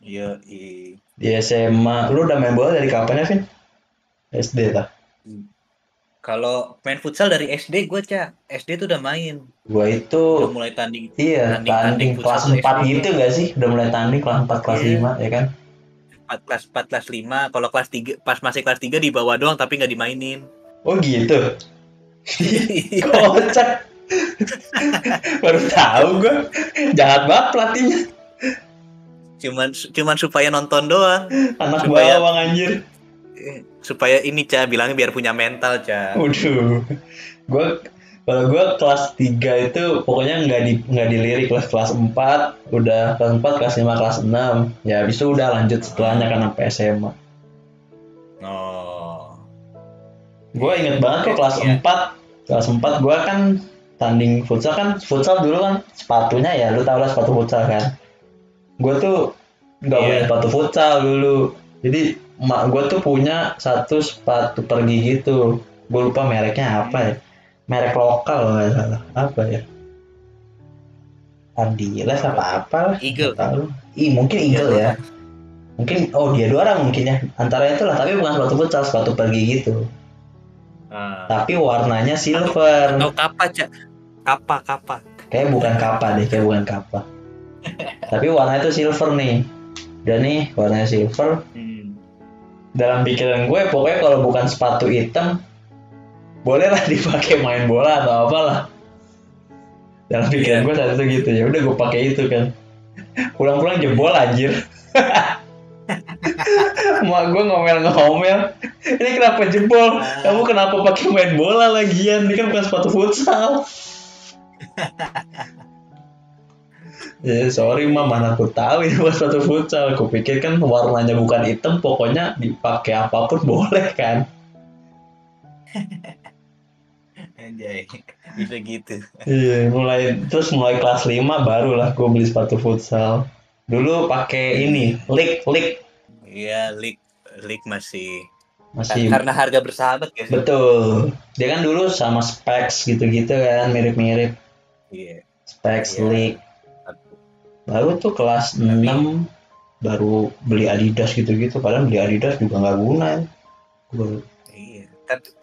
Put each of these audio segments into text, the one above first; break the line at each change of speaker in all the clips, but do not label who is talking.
Iya,
Di SMA, lu udah main bola dari kapan ya, Vin? SD tah?
kalau main futsal dari SD gue cak, SD tuh udah main,
Gua itu,
udah mulai tanding
iya,
tanding tanding
tanding
futsal
kelas
tuh
4
SD gue.
gitu gak sih? Udah mulai tanding kelas 4 kelas
Iya,
5 ya kan?
4 kelas 5. Kalau kelas 3 pas masih kelas 3 di bawah doang tapi nggak dimainin.
Oh gitu?
Iya,
Kocak, baru tahu gua. Jahat banget pelatihnya.
cuman cuman supaya nonton doang,
Anak
supaya
bawang anjir.
supaya ini cak bilangnya biar punya mental cak.
Waduh. Gue kalau gue kelas 3 itu pokoknya nggak dilirik kelas kelas 4 udah kelas 4 kelas 5 kelas 6 ya habis itu udah lanjut setelahnya kan
Heeh.
sampai SMA.
Oh,
Gue
iya,
inget banget kok kelas
iya.
4 kelas 4 gue kan tanding futsal kan futsal dulu kan sepatunya ya lu tau lah sepatu futsal kan. Gue tuh nggak punya
Iya.
sepatu futsal dulu, jadi emak gue tuh punya satu sepatu pergi gitu. Gue lupa mereknya apa ya,
Hmm.
merek lokal nggak salah apa ya, Adidas
Apa
apa
tuh?
apa lah nggak
Eagle.
tahu. Mungkin
Dia
Eagle ya,
Dora.
mungkin oh dia dua orang mungkin ya antara itulah, tapi bukan sepatu futsal, sepatu pergi gitu,
Ah.
tapi warnanya
Atau
silver.
atau kapa, Cak. Kapa, kapa.
Kayak bukan kappa deh, kayak bukan kappa, tapi warnanya itu silver nih. Dan nih warnanya silver,
Hmm.
dalam pikiran gue pokoknya kalau bukan sepatu hitam bolehlah dipakai main bola atau apalah, dalam pikiran
Iya.
gue saat itu gitu. Ya udah gue pakai itu kan, pulang-pulang jebol anjir. Mak gue ngomel-ngomel, ini kenapa jebol, kamu
Ah,
kenapa pakai main bola lagian, ini kan bukan sepatu futsal. Ya sorry mah,
iya.
mana aku tahu ini bukan sepatu futsal, aku pikir kan warnanya bukan hitam pokoknya dipakai apapun boleh kan.
Anjay. Bisa gitu.
Iya, mulai kelas 5 barulah gue beli sepatu futsal. Dulu pakai ini,
Iya.
lik
Iya, League League masih
masih.
karena harga bersahabat gak sih?
Betul. Dia kan dulu sama Specs gitu-gitu kan, mirip-mirip.
Iya.
Specs
Iya.
League. Baru tuh kelas
Tapi
6 baru beli Adidas gitu-gitu. Padahal beli Adidas juga nggak guna ya. Baru.
iya.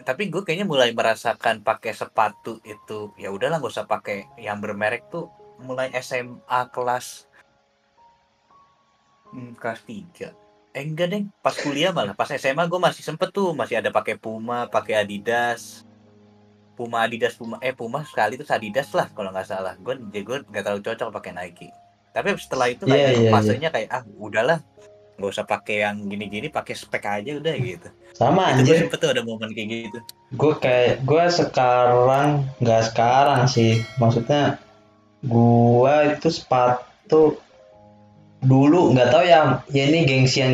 Tapi gue kayaknya mulai merasakan pakai sepatu itu ya udahlah nggak usah pakai yang bermerek tuh mulai SMA kelas 3. Enggak deh, pas kuliah malah. Pas SMA gue masih sempet tuh, masih ada pakai Puma, pakai Adidas. Puma Adidas Puma sekali tuh Adidas lah kalau nggak salah. Gue nggak terlalu cocok pakai Nike. Tapi setelah itu
Iya,
kayak
iya, iya.
fasenya kayak udahlah, nggak usah pakai yang gini-gini, pakai spek aja udah gitu.
Sama
Itu gue
anjir.
sempet tuh ada momen kayak gitu.
Gue sekarang nggak sekarang sih. Maksudnya gue itu sepatu dulu nggak tahu ya, ya ini gengsi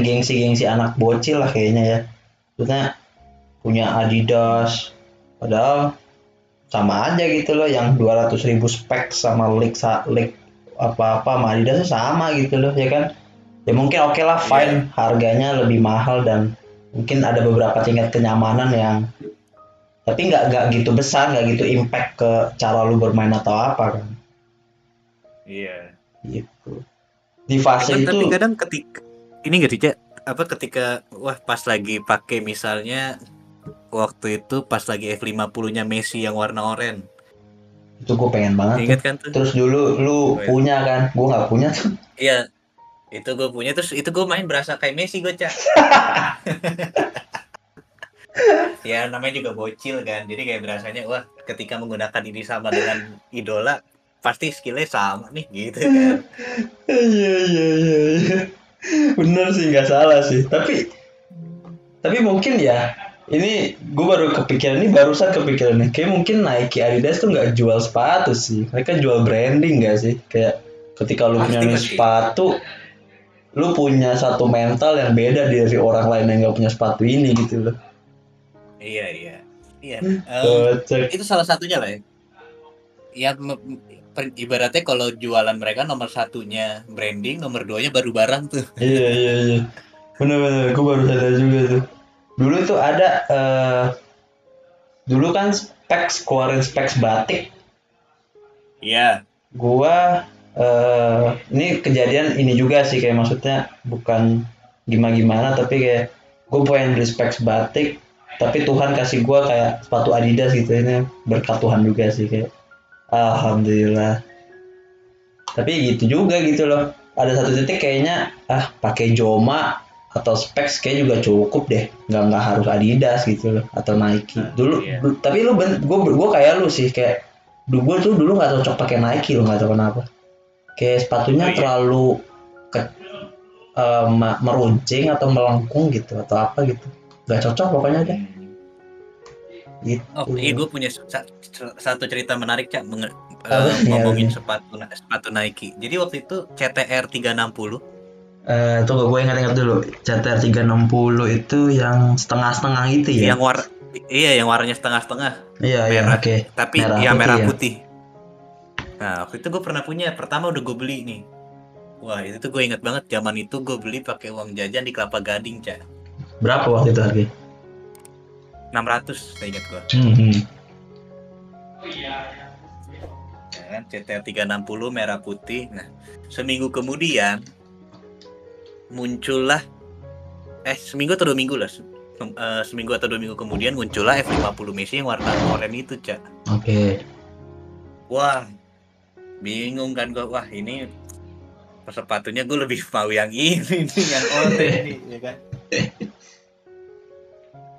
anak bocil lah kayaknya ya. Maksudnya punya
Hmm.
Adidas, padahal sama aja gitu loh, yang 200.000 spek sama leak apa-apa sama Adidas tuh sama gitu loh ya kan. Ya mungkin oke lah, fine,
Iya,
harganya lebih mahal dan mungkin ada beberapa tingkat kenyamanan yang, tapi nggak gitu besar, nggak gitu impact ke cara lu bermain atau apa kan
iya.
gitu di fase
Cuman
itu.
tapi kadang ketika ini nggak sih, Cak? Apa ketika wah pas lagi pakai misalnya waktu itu pas lagi F50-nya Messi yang warna oranye.
Itu gue pengen banget tuh.
Ingat kan tuh?
Terus dulu lu
Wes.
punya kan, gue nggak punya tuh.
Iya, itu gue punya terus itu gue main berasa kayak Messi gue, Cak. Ya namanya juga bocil kan. Jadi kayak berasanya wah ketika menggunakan ini sama dengan idola pasti skillnya sama nih gitu kan.
Iya, iya, iya, iya, bener sih, nggak salah sih, tapi mungkin ya, ini gue baru kepikiran, ini barusan kepikiran nih, kayak mungkin Nike Adidas tuh nggak jual sepatu sih, mereka jual branding nggak sih, kayak ketika lu punya
Pasti
nih
pasti.
sepatu, lu punya satu mental yang beda dari orang lain yang nggak punya sepatu ini gitu loh.
Iya iya. Iya.
Kocak.
Itu salah satunya lah ya. Ya ibaratnya kalau jualan mereka nomor satunya branding, nomor duanya baru barang tuh.
Iya, iya, iya, bener-bener gue baru sadar juga tuh. Dulu itu ada dulu kan specs, keluarin specs batik.
Iya.
Gua Ini kejadian ini juga sih, kayak maksudnya bukan gimana-gimana, tapi kayak gue pengen beli specs batik, tapi Tuhan kasih gue kayak sepatu Adidas gitu. Ini berkat Tuhan juga sih, kayak alhamdulillah. Tapi gitu juga gitu loh, ada satu titik kayaknya pakai Joma atau specs kayak juga cukup deh, nggak harus Adidas gitu loh atau Nike dulu.
Iya.
Tapi gue kayak lu sih, kayak gue tuh dulu nggak cocok pakai Nike loh, nggak tahu kenapa, kayak
Oh
sepatunya
iya.
terlalu meruncing atau melengkung gitu atau apa gitu, nggak cocok pokoknya deh
Hmm. Oh
gitu.
iya, gue punya satu cerita menarik, Cak,
Apa ya
ngomongin
nih?
sepatu Nike. Jadi waktu itu CTR 360.
Tunggu gue ingat-ingat dulu, CTR 360 itu yang setengah-setengah gitu ya.
Yang iya, yang warnanya setengah-setengah,
Iya iya,
merah,
oke.
tapi
Merah
ya
putih
merah
ya.
putih. Nah, waktu itu gue pernah punya, pertama udah gue beli nih. Wah, itu tuh gue inget banget, zaman itu gue beli pakai uang jajan di Kelapa Gading, Cak.
Berapa waktu itu harga?
600, saya ingat gue.
Hmm.
Ya kan, CTR 360 merah putih. Nah, seminggu kemudian muncullah seminggu atau 2 minggu lah. Seminggu atau 2 minggu kemudian muncullah F50 Messi yang warna oranye itu, Cak.
Oke.
Wah, bingung kan gue. Wah, ini sepatunya gue lebih mau yang ini nih, yang oranye nih, ya kan.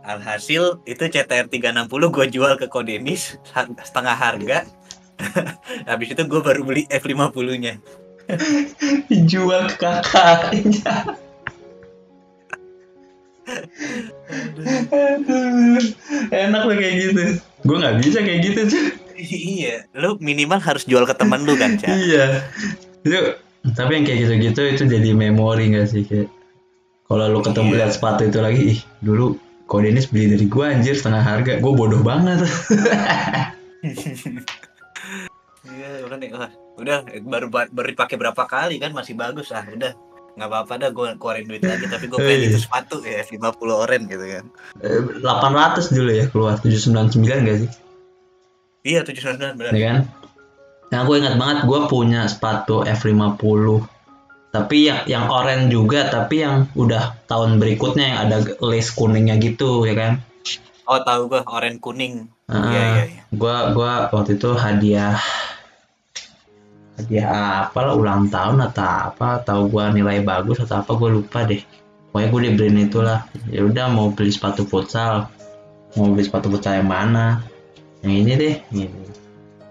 Alhasil itu CTR 360 gue jual ke Kodenis setengah harga. Habis itu gue baru beli F50-nya.
Dijual ke kakaknya. Aduh, enak loh kayak gitu. Gue nggak bisa kayak gitu cuy.
Iya, lu minimal harus jual ke temen lu kan, Cak.
Iya. Itu, tapi yang kayak gitu-gitu itu jadi memori nggak sih, kayak kalau lu ketemu lihat
Iya.
sepatu itu lagi, ih dulu kok Dennis beli dari gue anjir setengah harga, gue bodoh banget.
Iya, kan nih. Wah, udah baru dipakai berapa kali kan masih bagus, udah nggak apa-apa dah, gue keluarin duit lagi, tapi gue pengen itu sepatu ya F50 oren gitu kan.
800 dulu ya keluar, 799 gak sih?
Iya, 799 benar.
Ya kan? Nah, gue ingat banget gue punya sepatu F50. Tapi yang oranye juga, tapi yang udah tahun berikutnya yang ada lace kuningnya gitu, ya kan?
Oh, tahu gue, oren kuning. Iya,
Heeh.
iya, iya.
Gua waktu itu hadiah apa lah, ulang tahun atau apa, tahu gua nilai bagus atau apa, gue lupa deh. Pokoknya gue dibeliin itulah. Ya udah, mau beli sepatu futsal, yang mana, yang ini deh gitu.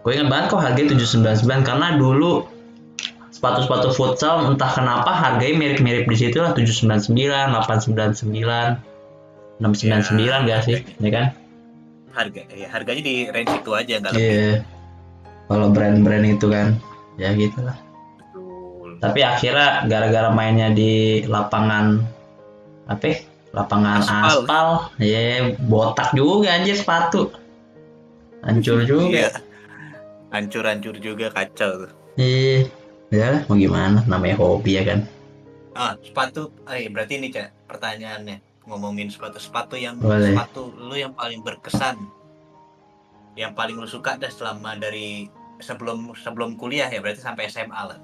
Gue ingat banget kok harganya 799, karena dulu sepatu-sepatu futsal entah kenapa harganya mirip-mirip di situ lah, 799, 899, 699
Ya,
gak sih, ya kan?
harganya di range itu aja, nggak lebih.
Iya, kalau brand-brand itu kan, ya gitulah.
Betul.
Tapi akhirnya gara-gara mainnya di lapangan apa ya? Lapangan
Aspal.
aspal, ya botak juga anjir sepatu. Hancur juga.
Iya, hancur juga, kacau tuh.
Iya, ya mau gimana, namanya hobi ya kan.
Sepatu, berarti ini, Cak, pertanyaannya ngomongin sepatu
Boleh.
lu yang paling berkesan, yang paling lu suka dah selama dari sebelum kuliah ya, berarti sampai SMA lah.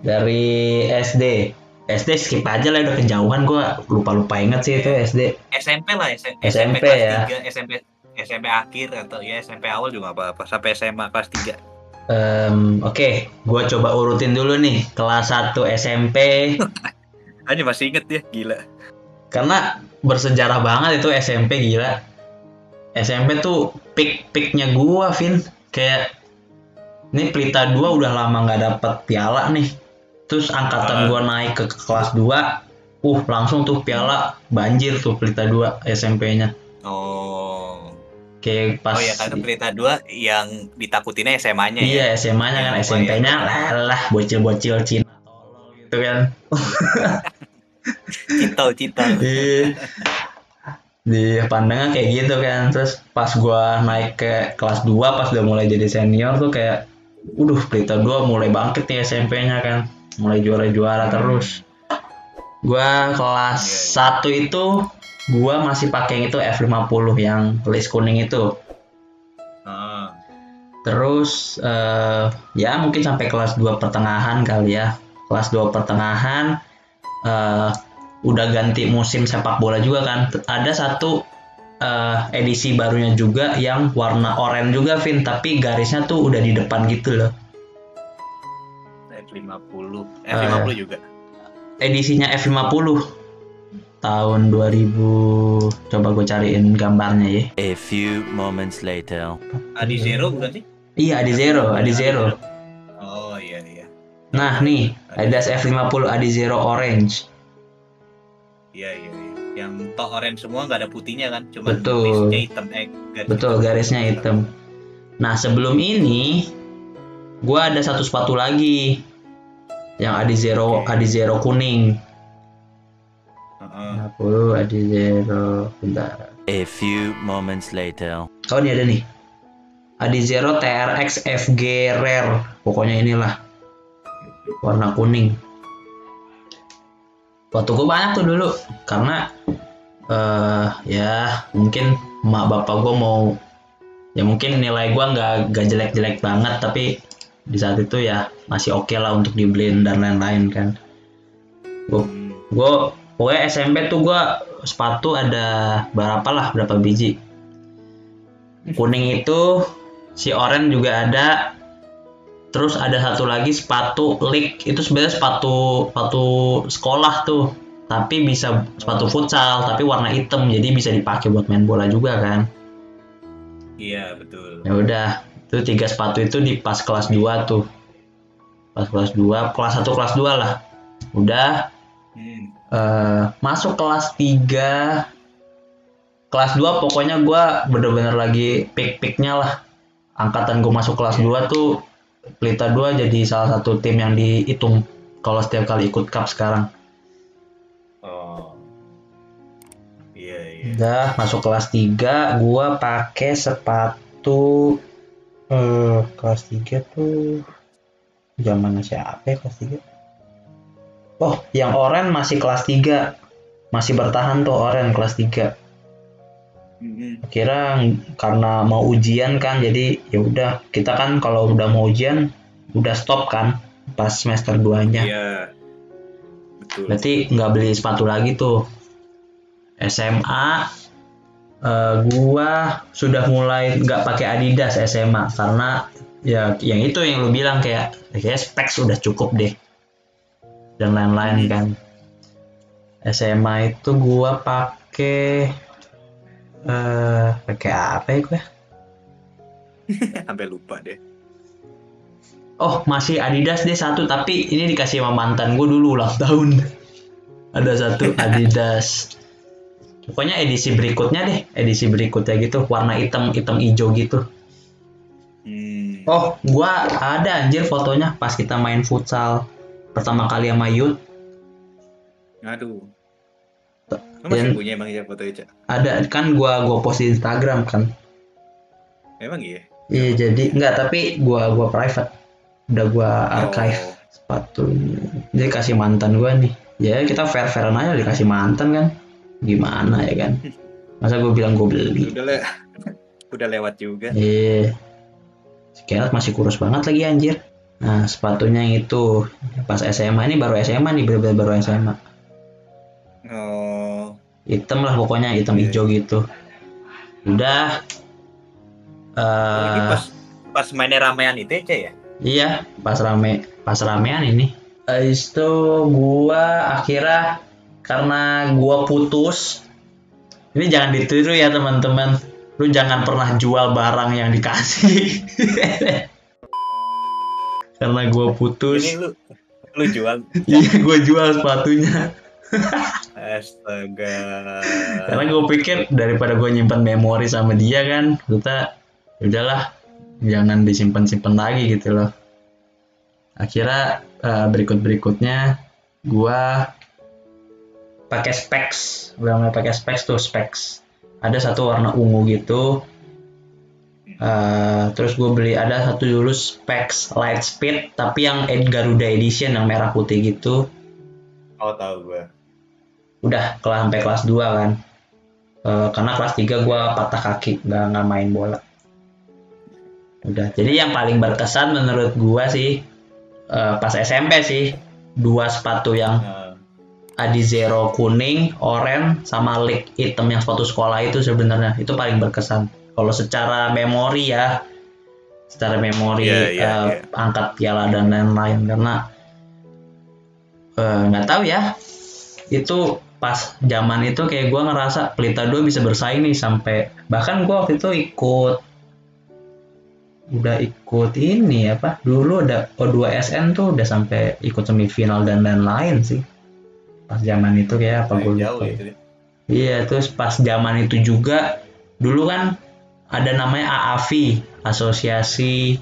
Dari SD. SD skip aja lah, udah kejauhan, gue lupa-lupa inget sih itu
Ya,
SD.
SMP lah, SMP
SMP
kelas
ya.
3, SMP akhir atau ya SMP awal juga apa-apa, sampai SMA kelas 3.
Oke, gue coba urutin dulu nih. Kelas 1 SMP,
Aja masih inget ya, gila.
karena bersejarah banget itu SMP, gila. SMP tuh peak-peaknya gua, Vin. Kayak ini Pelita 2 udah lama nggak dapet piala nih. Terus angkatan gua naik ke kelas 2, langsung tuh piala banjir tuh Pelita 2 SMP-nya.
Oh.
Kayak pas
Oh ya, karena Pelita 2 yang ditakutinnya SMA-nya ya.
iya SMP-nya kan,
Yang lumayan
SMP-nya
terkenal.
lah bocil-bocil Cina tolol gitu kan.
Citol.
Iya, di pandangnya kayak gitu kan. Terus pas gua naik ke kelas 2, pas udah mulai jadi senior tuh kayak Pelita 2 mulai bangkit nih SMP-nya kan, mulai juara-juara terus. Gua kelas 1 itu gua masih pakai yang itu F50 yang list kuning itu.
Ah.
Terus ya mungkin sampai kelas 2 pertengahan kali ya. Kelas 2 pertengahan udah ganti musim sepak bola juga kan. Ada satu edisi barunya juga yang warna oranye juga, Vin, tapi garisnya tuh udah di depan gitu loh.
F50 juga.
Edisinya F50 tahun 2000, coba gue cariin gambarnya ya.
A few moments later.
Adi Zero bukan sih?
Iya, Adi Zero.
Oh iya.
Nah nih, Adidas F50 Adi Zero Orange.
Iya. Yang tok orange semua, nggak ada putihnya kan? Cuma
Betul.
garisnya hitam.
Betul, garisnya hitam. Nah sebelum ini, gue ada satu sepatu lagi, yang Adi Zero kuning. 50 Adi Zero, bentar.
A few moments later.
Oh ini ada nih, Adi Zero TRX FG Rare, pokoknya inilah warna kuning. Waktu gue banyak tuh dulu, karena ya mungkin emak bapak gue mau, ya mungkin nilai gue nggak jelek-jelek banget, tapi di saat itu ya masih oke lah untuk dibeliin dan lain-lain kan. Gue pokoknya SMP tuh gue sepatu ada berapa biji. Kuning itu, si oranye juga ada. Terus ada satu lagi sepatu League, itu sebenarnya sepatu sekolah tuh, tapi bisa sepatu futsal tapi warna hitam, jadi bisa dipakai buat main bola juga kan.
Iya betul.
Ya udah, itu 3 sepatu itu di pas kelas 2 tuh. Pas kelas 2, kelas 1 kelas 2 lah. Udah masuk kelas 3. Kelas 2 pokoknya gue bener-bener lagi peak-peaknya lah. Angkatan gue masuk kelas 2 tuh Pelita 2 jadi salah satu tim yang dihitung kalau setiap kali ikut cup sekarang.
Oh. Iya.
Udah masuk kelas 3, gua pakai sepatu kelas 3 tuh zamannya siapa ya kelas 3? Oh, yang oranye masih kelas 3. Masih bertahan tuh oranye kelas 3. Kira karena mau ujian kan, jadi ya udah, kita kan kalau udah mau ujian udah stop kan pas semester 2-nya.
Iya. Betul.
Berarti nggak beli sepatu lagi tuh. SMA gua sudah mulai nggak pakai Adidas SMA, karena ya yang itu yang lu bilang kayak specs udah cukup deh dan lain-lain kan. SMA itu gua pakai apa ya gue?
Sampai lupa deh.
Oh, masih Adidas deh satu, tapi ini dikasih sama mantan gue dulu ulang tahun. Ada satu Adidas. Pokoknya edisi berikutnya gitu, warna hitam hijau gitu. Oh, gue ada anjir fotonya pas kita main futsal pertama kali sama Yud.
Aduh. Lu masih punya emang ya foto itu?
Ada kan, gua post di Instagram kan.
Emang iya?
Iya, jadi enggak, tapi gua private. Udah gua archive sepatunya. Jadi kasih mantan gua nih. Ya kita fair-fairan aja, dikasih mantan kan. Gimana ya kan? Masa gua bilang gua beli.
Udah lewat juga.
Iya. Sekarang masih kurus banget lagi anjir. Nah, sepatunya yang itu pas SMA, ini baru SMA nih, bener-bener baru SMA.
Oh.
Hitam lah pokoknya, hitam hijau gitu. Udah.
Ini pas mainnya ramean itu ya?
Iya, pas ramean ini. Itu gua akhirnya, karena gua putus. Ini jangan ditiru ya teman-teman. Lu jangan pernah jual barang yang dikasih. Karena gua putus.
Ini lu jual?
Iya, gua jual sepatunya.
Astaga.
Karena gue pikir daripada gue nyimpan memori sama dia kan, kita udahlah jangan disimpan lagi gitu loh. Akhirnya berikutnya gue pakai specs, udah mulai pakai specs tuh, specs. Ada satu warna ungu gitu. Terus gue beli ada satu dulu specs light speed, tapi yang Garuda edition yang merah putih gitu.
Oh, tahu gue.
Udah sampai kelas 2 kan. Karena kelas 3 gue patah kaki, nggak main bola. Udah. Jadi yang paling berkesan menurut gua sih pas SMP sih, 2 sepatu yang
Nah,
Adizero kuning, oranye, sama Lik hitam yang sepatu sekolah itu sebenarnya itu paling berkesan. Kalau secara memori ya, secara
iya
memori
iya iya.
angkat piala dan lain-lain, karena nggak tahu ya, itu pas zaman itu kayak gue ngerasa Pelita 2 bisa bersaing nih, sampai bahkan gue waktu itu ikut ini apa, dulu ada O2SN tuh udah sampai ikut semifinal dan lain-lain sih pas zaman itu, kayak apa gue
Lumayan jauh
lupa
ya
ya.
itu.
Iya, terus pas zaman itu juga dulu kan ada namanya AAFI, Asosiasi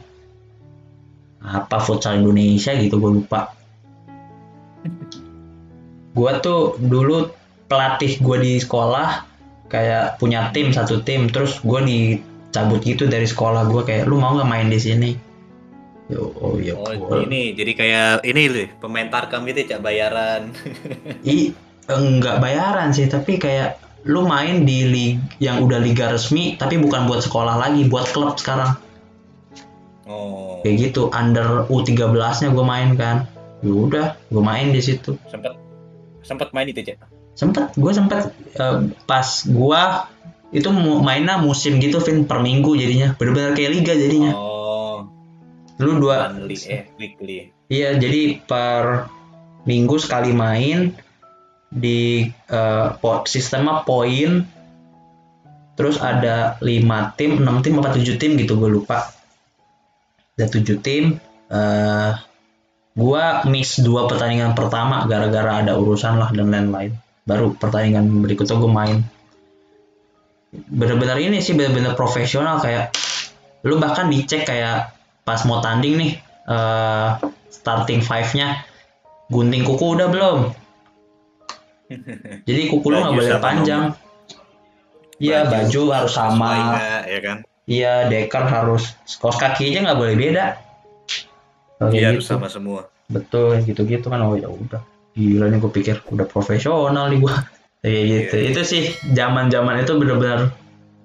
apa Futsal Indonesia gitu, gue lupa. Gue tuh dulu pelatih gue di sekolah kayak punya tim, satu tim, terus gue dicabut gitu dari sekolah gue, kayak lu mau nggak main di sini. Yo, oh ya,
Oh ini jadi kayak ini loh pemain Tarkam gitu ya, Cak, bayaran.
enggak bayaran sih, tapi kayak lu main di yang udah liga resmi, tapi bukan buat sekolah lagi, buat klub sekarang. Kayak
Oh,
gitu, under U13-nya gue main kan. Ya udah, gue main di situ.
sempat sempat main itu, Cak.
Gue sempet pas gue itu mainnya musim gitu, Vin, per minggu jadinya. Bener-bener kayak liga jadinya.
Oh,
Lu dua,
weekly.
iya, jadi per minggu sekali main di sistemnya poin, terus ada 5 tim, 6 tim apa 7 tim gitu, gue lupa. Ada 7 tim. Gua miss 2 pertandingan pertama gara-gara ada urusan lah dan lain-lain. Baru pertandingan berikutnya gue main. Bener-bener ini sih, bener-bener profesional, kayak lu bahkan dicek kayak pas mau tanding nih, starting five-nya gunting kuku udah belum. Jadi kuku lu nggak
Baju
boleh
sama
panjang.
nomor
Iya,
baju
baju harus sama.
sesuai nggak ya kan?
Iya, deker harus, kaos kaki aja nggak boleh beda. Kayak
Iya harus
gitu.
sama semua.
Betul, gitu-gitu kan. Oh ya udah. Gila nih, gue pikir udah profesional nih gue. Kayak
Iya
gitu.
iya.
Itu sih zaman-zaman itu bener-bener,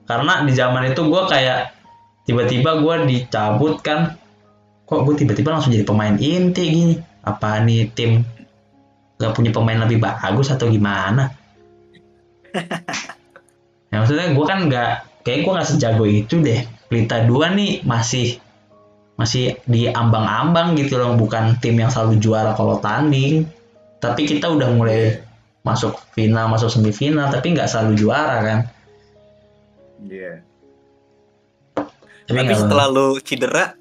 karena di zaman itu gue kayak tiba-tiba gue dicabut kan, kok gue tiba-tiba langsung jadi pemain inti gini, apa nih tim gak punya pemain lebih bagus atau gimana ya. Maksudnya gue kan nggak, kayak gue nggak sejago itu deh. Pelita 2 nih masih masih di ambang-ambang gitu loh, bukan tim yang selalu juara kalau tanding, tapi kita udah mulai
Iya.
masuk final, masuk semifinal, tapi nggak selalu juara kan.
Iya.
Tapi
Tapi
nggak,
setelah lu cedera,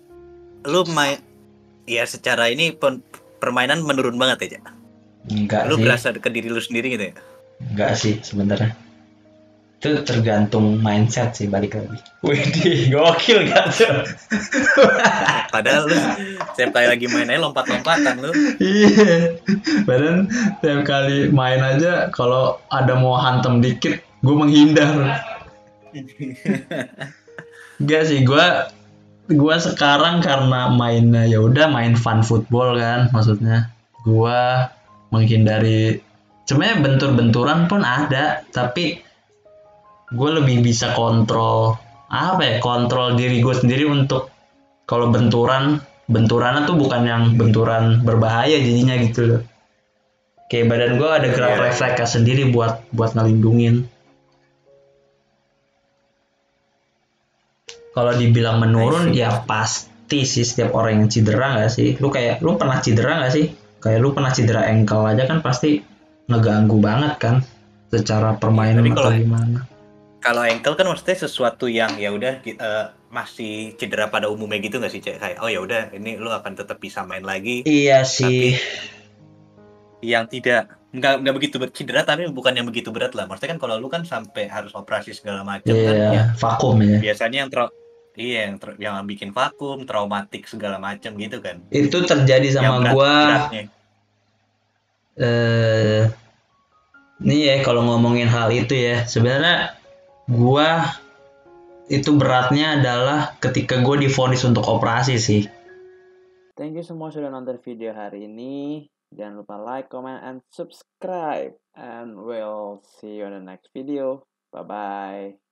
lu main ya secara ini permainan menurun banget ya, Cak?
nggak
Lu
sih,
berasa ke diri lu sendiri gitu ya?
nggak sih sebenarnya. Itu tergantung mindset sih, balik lagi. Widih, gokil gak tuh?
Padahal lu setiap kali lagi main aja lompat-lompatan lu.
Iya, padahal tiap kali main aja kalau ada mau hantem dikit, gue menghindar. Gak sih, gue sekarang karena mainnya ya udah main fun football kan, maksudnya gue menghindari. Sebenarnya bentur-benturan pun ada, tapi gue lebih bisa kontrol, apa ya, kontrol diri gue sendiri untuk kalau benturannya tuh bukan yang benturan berbahaya jadinya gitu loh. Kayak badan gue ada gerak
Iya, iya.
refleks sendiri buat ngelindungin. Kalau dibilang
I
menurun
see, I
ya
see.
pasti sih, setiap orang yang cedera nggak sih. Lu pernah cedera nggak sih? Kayak lu pernah cedera ankle aja kan, pasti ngeganggu banget kan secara
Iya, tapi
permainan atau
kalau
gimana.
kalau ankle kan maksudnya sesuatu yang ya udah masih cedera pada umumnya gitu nggak sih, Cak? Kayak oh ya udah ini lu akan tetap bisa main lagi,
Iya sih.
tapi yang nggak begitu cedera tapi bukan yang begitu berat lah. Maksudnya kan kalau lu kan sampai harus operasi segala macam kan
Iya,
ya
vakum ya.
biasanya iya yang bikin vakum, traumatik segala macam gitu kan.
Itu terjadi
Yang
sama
berat
gua
beratnya.
eh nih ya, kalau ngomongin hal itu ya, sebenarnya gua itu beratnya adalah ketika gua divonis untuk operasi sih. Thank you semua sudah nonton video hari ini. Jangan lupa like, comment, and subscribe. And we'll see you on the next video. Bye-bye.